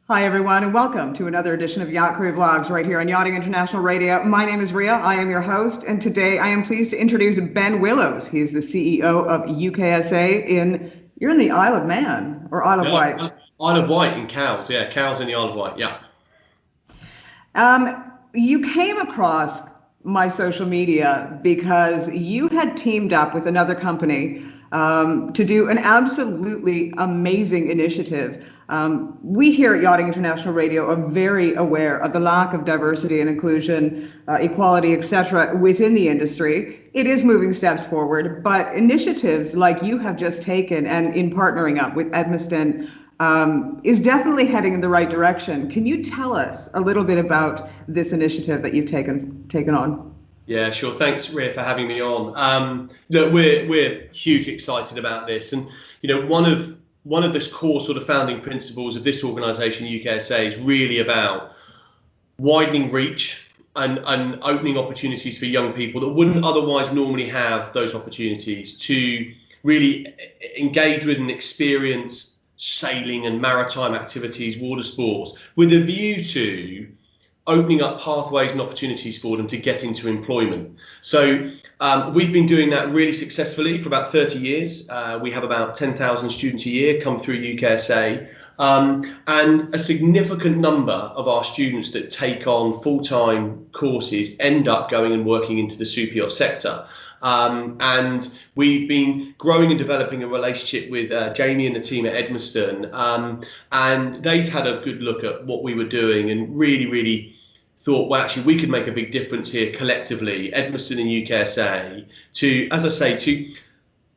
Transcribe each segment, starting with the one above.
Hi, everyone, and welcome to another edition of Yacht Crew Vlogs right here on Yachting International Radio. My name is Ria. I am your host, and today I am pleased to introduce Ben Willows. He is the CEO of UKSA you're in the Isle of Man, or Isle of Yeah, Wight. Isle of Wight in Cowes. Yeah, Cowes in the Isle of Wight. Yeah. You came across my social media because you had teamed up with another company to do an absolutely amazing initiative. We here at Yachting International Radio are very aware of the lack of diversity and inclusion, equality, etc., within the industry. It is moving steps forward, but initiatives like you have just taken and in partnering up with Edmiston is definitely heading in the right direction. Can you tell us a little bit about this initiative that you've taken on? Yeah, sure. Thanks, Ria, for having me on. Look, we're hugely excited about this, and one of the core sort of founding principles of this organisation, UKSA, is really about widening reach and opening opportunities for young people that wouldn't otherwise normally have those opportunities to really engage with and experience sailing and maritime activities, water sports, with a view to opening up pathways and opportunities for them to get into employment. So we've been doing that really successfully for about 30 years. We have about 10,000 students a year come through UKSA. And a significant number of our students that take on full-time courses end up going and working into the superyacht sector. And we've been growing and developing a relationship with Jamie and the team at Edmiston, and they've had a good look at what we were doing and really thought, well, actually, we could make a big difference here collectively, Edmiston and UKSA, to, as I say, to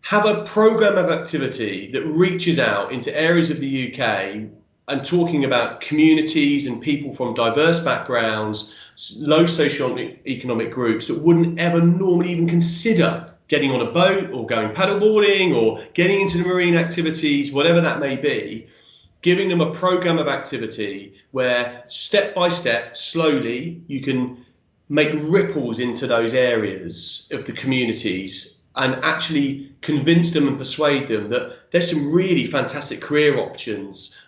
have a program of activity that reaches out into areas of the UK and talking about communities and people from diverse backgrounds, low socio-economic groups that wouldn't ever normally even consider getting on a boat or going paddleboarding or getting into the marine activities, whatever that may be, giving them a program of activity where step by step, slowly, you can make ripples into those areas of the communities and actually convince them and persuade them that there's some really fantastic career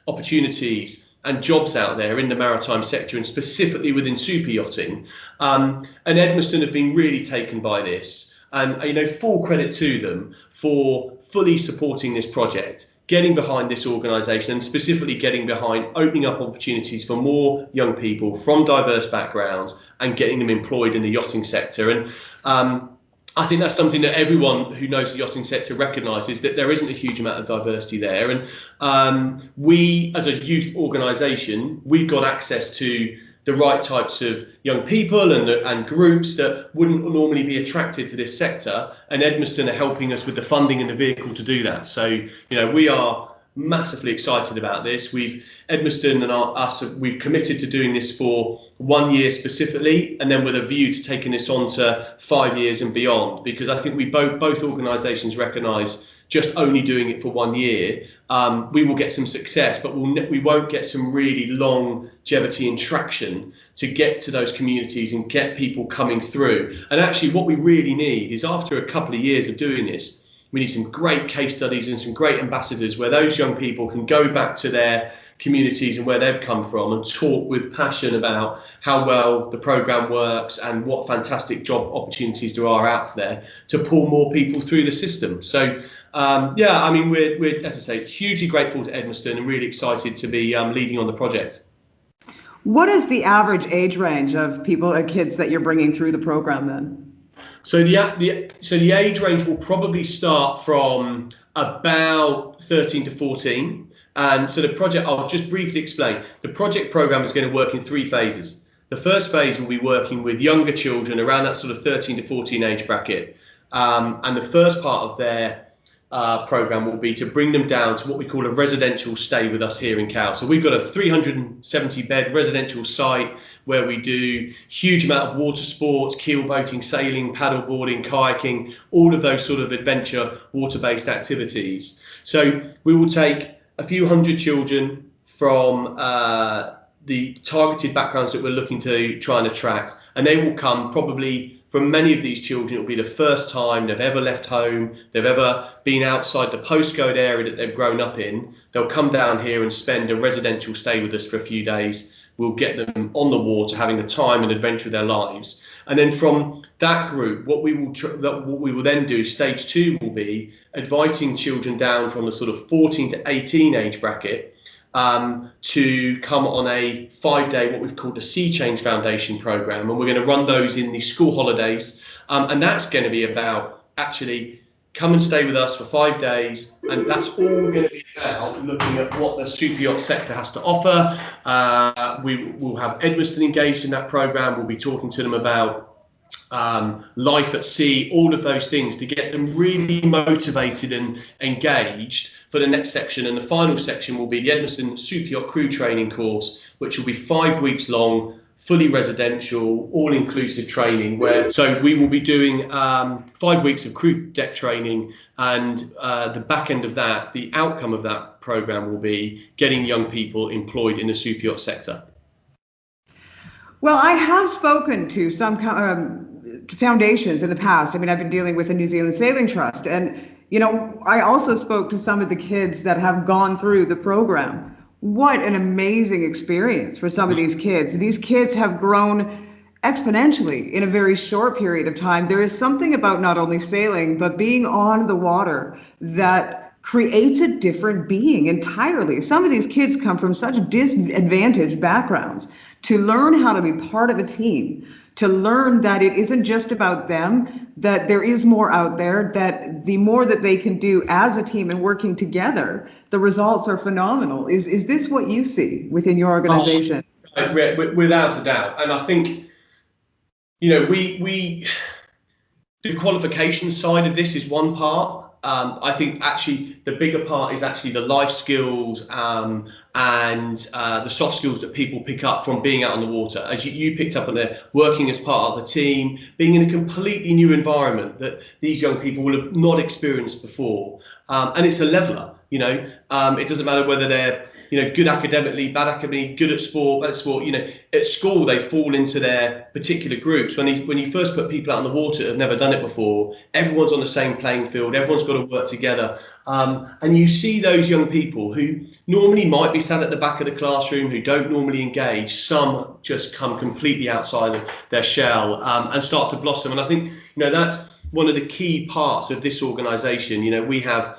opportunities and jobs out there in the maritime sector, and specifically within super yachting. And Edmiston have been really taken by this, and full credit to them for fully supporting this project, getting behind this organisation, and specifically getting behind opening up opportunities for more young people from diverse backgrounds and getting them employed in the yachting sector. And I think that's something that everyone who knows the yachting sector recognises, that there isn't a huge amount of diversity there. And we, as a youth organisation, we've got access to the right types of young people and groups that wouldn't normally be attracted to this sector. And Edmiston are helping us with the funding and the vehicle to do that. So, we are massively excited about this. Edmiston and us, we've committed to doing this for 1 year specifically, and then with a view to taking this on to 5 years and beyond, because I think we both organisations recognise just only doing it for 1 year, we will get some success, but we won't get some really longevity and traction to get to those communities and get people coming through. And actually what we really need is, after a couple of years of doing this, we need some great case studies and some great ambassadors where those young people can go back to their communities and where they've come from and talk with passion about how well the programme works and what fantastic job opportunities there are out there to pull more people through the system. So we're, as I say, hugely grateful to Edmiston and really excited to be leading on the project. What is the average age range of kids that you're bringing through the program then? So the age range will probably start from about 13 to 14. And so the project, I'll just briefly explain. The project program is going to work in 3 phases. The first phase will be working with younger children around that sort of 13 to 14 age bracket. And the first part of their program will be to bring them down to what we call a residential stay with us here in Cowes. So we've got a 370 bed residential site where we do huge amount of water sports, keel boating, sailing, paddleboarding, kayaking, all of those sort of adventure water-based activities. So we will take a few hundred children from the targeted backgrounds that we're looking to try and attract, and they will come probably for many of these children, it'll be the first time they've ever left home, they've ever been outside the postcode area that they've grown up in. They'll come down here and spend a residential stay with us for a few days. We'll get them on the water, having the time and adventure of their lives. And then from that group, what we will then do, stage 2 will be inviting children down from the sort of 14 to 18 age bracket to come on a 5-day, what we've called the Sea Change Foundation program. And we're going to run those in the school holidays. And that's going to be about actually come and stay with us for 5 days. And that's all going to be about looking at what the super yacht sector has to offer. We will have Edmiston engaged in that program. We'll be talking to them about life at sea, all of those things to get them really motivated and engaged for the next section. And the final section will be the Edmiston Super Yacht Crew Training course, which will be 5 weeks long, fully residential, all-inclusive training. So we will be doing 5 weeks of crew deck training, and the back end of that, the outcome of that program will be getting young people employed in the super yacht sector. Well, I have spoken to some foundations in the past. I mean, I've been dealing with the New Zealand Sailing Trust, and I also spoke to some of the kids that have gone through the program. What an amazing experience for some of these kids. These kids have grown exponentially in a very short period of time. There is something about not only sailing, but being on the water that creates a different being entirely. Some of these kids come from such disadvantaged backgrounds. To learn how to be part of a team, to learn that it isn't just about them, that there is more out there, that the more that they can do as a team and working together, the results are phenomenal. Is this what you see within your organization? Without a doubt. And I think, we the qualification side of this is one part. I think actually the bigger part is actually the life skills and the soft skills that people pick up from being out on the water. As you picked up on there, working as part of a team, being in a completely new environment that these young people will have not experienced before. And it's a leveler, it doesn't matter whether they're good academically, bad academically, good at sport, bad at sport. At school they fall into their particular groups. When you first put people out on the water that have never done it before, everyone's on the same playing field. Everyone's got to work together, and you see those young people who normally might be sat at the back of the classroom, who don't normally engage. Some just come completely outside of their shell and start to blossom. And I think that's one of the key parts of this organisation. We have.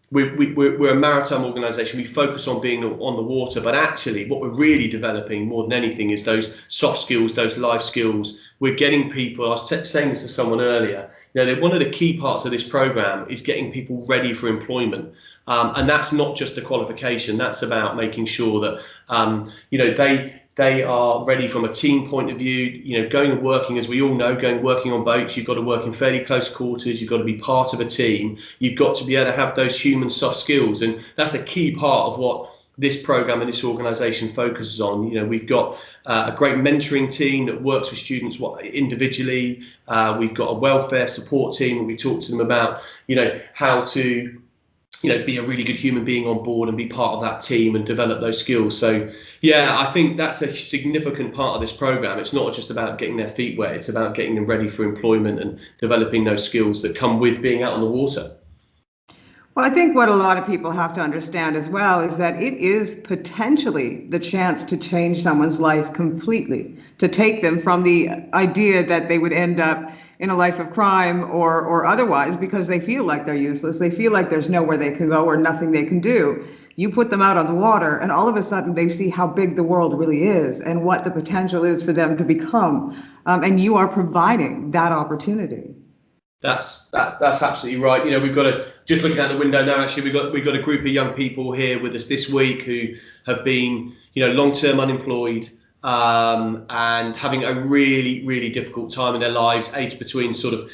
We're a maritime organisation. We focus on being on the water, but actually what we're really developing more than anything is those soft skills, those life skills. We're getting people, I was saying this to someone earlier, one of the key parts of this programme is getting people ready for employment. And that's not just a qualification, that's about making sure that, they are ready from a team point of view, going and working, as we all know, working on boats, you've got to work in fairly close quarters, you've got to be part of a team, you've got to be able to have those human soft skills. And that's a key part of what this program and this organisation focuses on. We've got a great mentoring team that works with students individually. We've got a welfare support team, and we talk to them about, how to be a really good human being on board and be part of that team and develop those skills. So yeah, I think that's a significant part of this program. It's not just about getting their feet wet, it's about getting them ready for employment and developing those skills that come with being out on the water. Well, I think what a lot of people have to understand as well is that it is potentially the chance to change someone's life completely, to take them from the idea that they would end up in a life of crime or otherwise because they feel like they're useless. They feel like there's nowhere they can go or nothing they can do. You put them out on the water and all of a sudden they see how big the world really is and what the potential is for them to become. And you are providing that opportunity. That's absolutely right. We've got just looking out the window now, actually, we've got a group of young people here with us this week who have been, long-term unemployed, and having a really, really difficult time in their lives, aged between sort of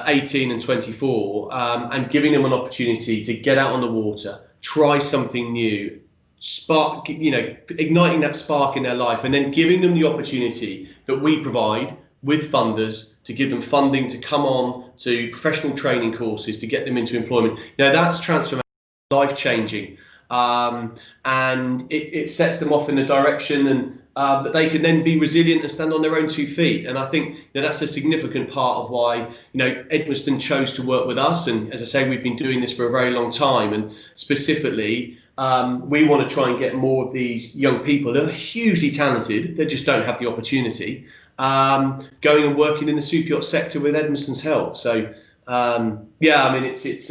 18 and 24, and giving them an opportunity to get out on the water, try something new, spark, igniting that spark in their life, and then giving them the opportunity that we provide with funders to give them funding to come on to professional training courses to get them into employment. That's transformational, life-changing, and it sets them off in the direction and that they can then be resilient and stand on their own 2 feet. And I think that's a significant part of why Edmiston chose to work with us. And as I say, we've been doing this for a very long time. And specifically, we want to try and get more of these young people that are hugely talented, they just don't have the opportunity, going and working in the superyacht sector with Edmiston's help. So yeah, I mean, it's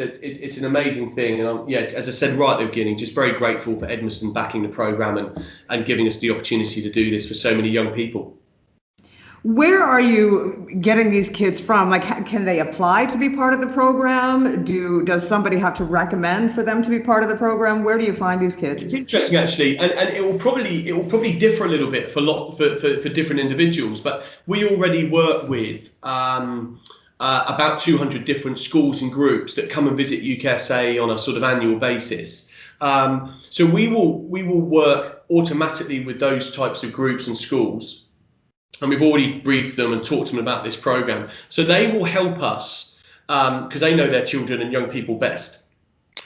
an amazing thing, and yeah, as I said right at the beginning, just very grateful for Edmiston backing the programme and giving us the opportunity to do this for so many young people. Where are you getting these kids from? Like, can they apply to be part of the program? Does somebody have to recommend for them to be part of the program? Where do you find these kids? It's interesting, actually, and it will probably differ a little bit for different individuals. But we already work with about 200 different schools and groups that come and visit UKSA on a sort of annual basis. So we will work automatically with those types of groups and schools. And we've already briefed them and talked to them about this program. So they will help us, because they know their children and young people best.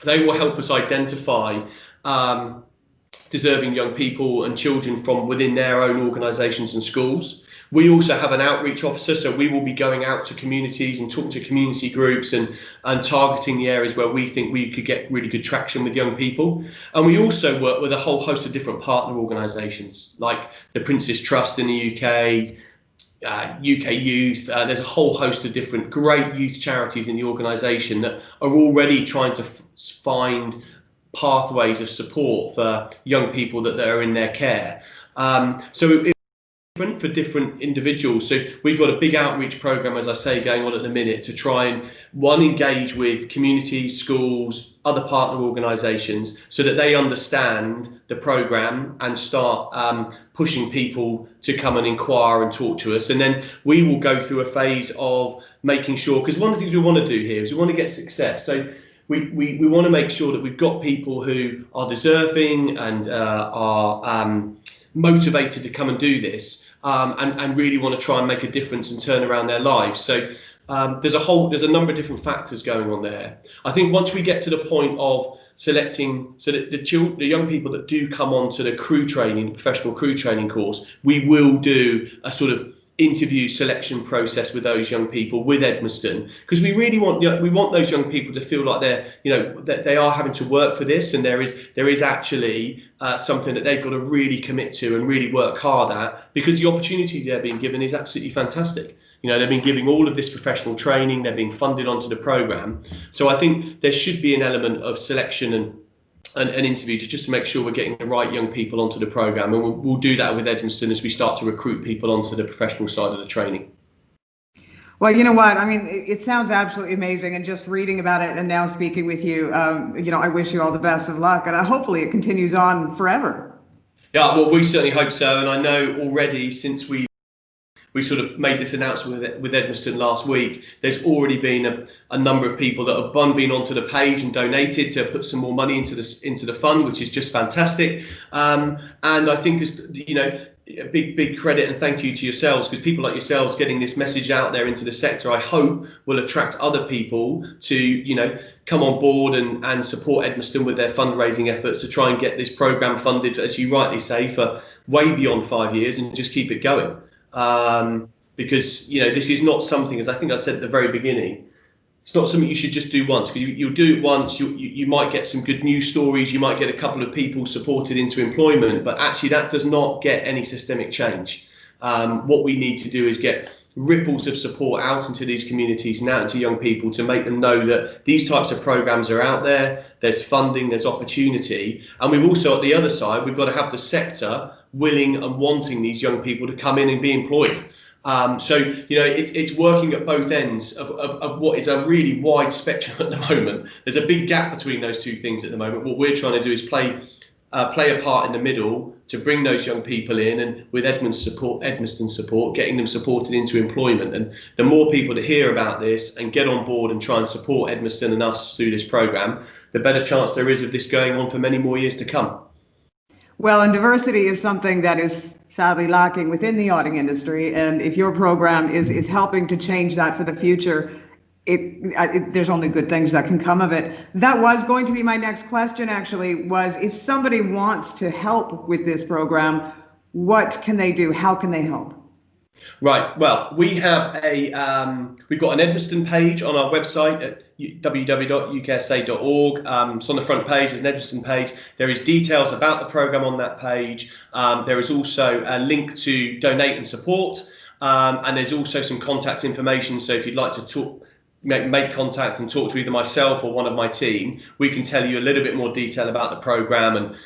They will help us identify deserving young people and children from within their own organisations and schools. We also have an outreach officer, so we will be going out to communities and talking to community groups and targeting the areas where we think we could get really good traction with young people. And we also work with a whole host of different partner organisations, like the Prince's Trust in the UK, UK Youth. There's a whole host of different great youth charities in the organisation that are already trying to find pathways of support for young people that are in their care. So for different individuals. So we've got a big outreach program, as I say, going on at the minute to try and engage with communities, schools, other partner organisations, so that they understand the program and start pushing people to come and inquire and talk to us. And then we will go through a phase of making sure, because one of the things we want to do here is we want to get success. So we want to make sure that we've got people who are deserving and are motivated to come and do this, and really want to try and make a difference and turn around their lives. So there's a number of different factors going on there. I think once we get to the point of selecting, so that the young people that do come on to the crew training, professional crew training course, we will do a sort of interview selection process with those young people with Edmiston, because we really want those young people to feel like that they are having to work for this, and there is actually something that they've got to really commit to and really work hard at, because the opportunity they're being given is absolutely fantastic. They've been giving all of this professional training, they're being funded onto the program. So I think there should be an element of selection and an interview just to make sure we're getting the right young people onto the program, and we'll do that with Edmiston as we start to recruit people onto the professional side of the training. Well, you know what? I mean, it sounds absolutely amazing, and just reading about it and now speaking with you, I wish you all the best of luck, and hopefully it continues on forever. Yeah, well, we certainly hope so, and I know already since we sort of made this announcement with Edmiston last week, there's already been a number of people that have been onto the page and donated to put some more money into the fund, which is just fantastic. And I think, a big credit and thank you to yourselves, because people like yourselves getting this message out there into the sector, I hope will attract other people to come on board and support Edmiston with their fundraising efforts to try and get this program funded, as you rightly say, for way beyond 5 years, and just keep it going. Because this is not something, as I think I said at the very beginning, it's not something you should just do once, because you'll do it once, you might get some good news stories, you might get a couple of people supported into employment, but actually that does not get any systemic change. What we need to do is get ripples of support out into these communities and out into young people to make them know that these types of programs are out there, there's funding, there's opportunity, and we've also, at the other side, we've got to have the sector willing and wanting these young people to come in and be employed. So it's working at both ends of what is a really wide spectrum at the moment. There's a big gap between those two things at the moment. What we're trying to do is play a part in the middle to bring those young people in, and with Edmiston support, getting them supported into employment. And the more people that hear about this and get on board and try and support Edmiston and us through this program, the better chance there is of this going on for many more years to come. Well, and diversity is something that is sadly lacking within the yachting industry, and if your program is helping to change that for the future, there's only good things that can come of it. That was going to be my next question, actually, was if somebody wants to help with this program, what can they do? How can they help? Right. Well, we have we've got an Edmiston page on our website at www.uksa.org. So on the front page, there's an Edmiston page. There is details about the program on that page. There is also a link to donate and support, and there's also some contact information. So if you'd like to make contact and talk to either myself or one of my team, we can tell you a little bit more detail about the program and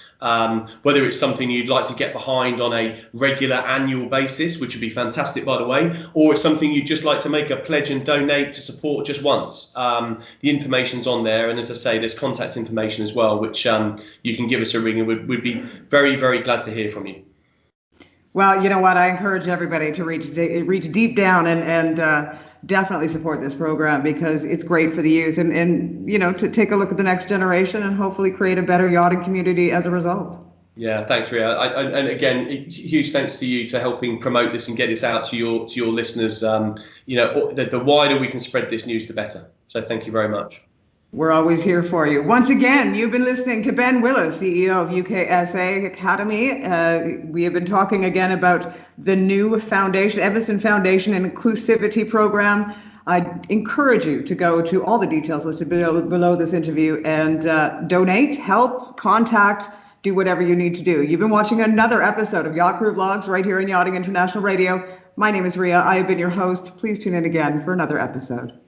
whether it's something you'd like to get behind on a regular annual basis, which would be fantastic, by the way, or it's something you'd just like to make a pledge and donate to support just once. The information's on there, and as I say, there's contact information as well, which you can give us a ring, and we'd be very, very glad to hear from you. Well, you know what? I encourage everybody to reach deep down and definitely support this program, because it's great for the youth and you know, to take a look at the next generation and hopefully create a better yachting community as a result. Yeah, thanks, Ria. And again, huge thanks to you for helping promote this and get this out to your listeners. You know, the wider we can spread this news, the better. So thank you very much. We're always here for you. Once again, you've been listening to Ben Willows, CEO of UKSA Academy. We have been talking again about the new foundation, Edmiston Foundation Inclusivity Program. I encourage you to go to all the details listed below this interview and donate, help, contact, do whatever you need to do. You've been watching another episode of Yacht Crew Vlogs right here in Yachting International Radio. My name is Ria. I have been your host. Please tune in again for another episode.